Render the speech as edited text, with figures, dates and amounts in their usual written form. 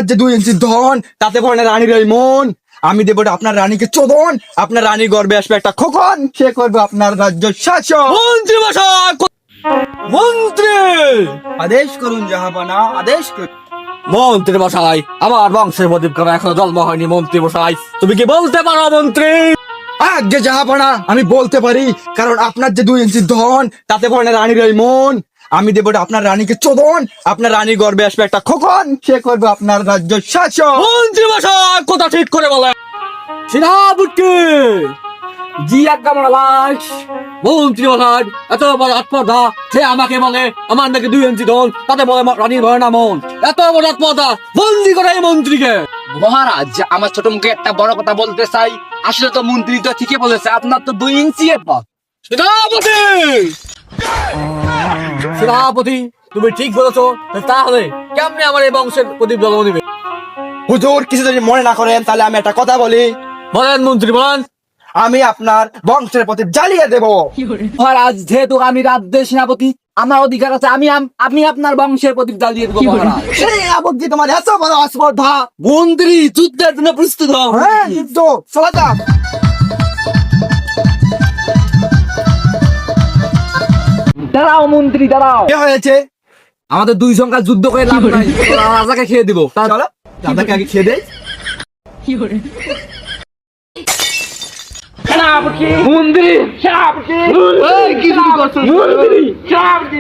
যে 2 ইঞ্চি ধন তাতে পড়ে না রানীর ওই মন। আমি দেবো আপনার রানীকে চোদন, আপনার রানী গর্বে আসবে একটা খোকন, সে করবে আপনার রাজ্য শাসন। মন্ত্রী মশাই, মন্ত্রী আদেশ করুন জাহাপানা, আদেশ করুন। মন্ত্রী মশাই, আমার বংশের প্রদীপ করা এখনো জন্ম হয়নি। মন্ত্রী মশাই, তুমি কি বলতে পারো মন্ত্রী? আগে জাহাপানা আমি বলতে পারি, কারণ আপনার যে 2 ইঞ্চি ধন তাতে পড়ে না রানীর ওই মন। আমি দেবো আপনার রানীকে চোদন, আপনার রানী গর্বে আসবে একটা খোকন, সে করবে আপনার রাজ্য শাসন। মন্ত্রী মশাই, কথা ঠিক করে বলে। সেনাপতি জি আজ্ঞা মহারাজ। মন্ত্রী মশাই এত বড় আত্মদা, সে আমাকে বলে আমার নাকি 2 ইঞ্চি ধন, তাতে বলে রানীর ভয় না মন। এত বড় আত্মদা, বন্দি করে এই মন্ত্রীকে। মহারাজ, আমার ছোট মুখে একটা বড় কথা বলতে চাই। আসলে তো মন্ত্রী তো ঠিকই বলেছে, আপনার তো 2 ইঞ্চি এর পথ। সেনাপতি, সেনাপতি তুমি ঠিক বলেছো। তাহলে কেমনে আমার এই বংশের প্রদীপ জ্বলন দিবে? হুজুর কিছু যদি মনে না করেন তাহলে আমি একটা কথা বলি। বলেন মন্ত্রী, বলেন। আমি আপনার বংশের প্রদীপ জ্বালিয়ে দেব। মহারাজ, যেহেতু আমি রাজ্যের সেনাপতি, আমার অধিকার আছে। আমি আপনার বংশের প্রদীপ জ্বালিয়ে দেবো মহারাজ। সেই আপত্তি তোমার এত বড় অস্পর্ধা? মন্ত্রী, যুদ্ধের জন্য প্রস্তুত হও। হ্যাঁ যুদ্ধ চলা যাক। দাঁড়াও মন্ত্রী, দাঁড়াও। কি হয়েছে? আমাদের 2 সংখ্যা যুদ্ধ করে লাভ নাই, রাজাকে খেয়ে দিব। চলো দাদাকে আগে খেয়ে দেয়। মন্ত্রী, সেনাপতি, কি শুরু করছো? মন্ত্রী, সেনাপতি।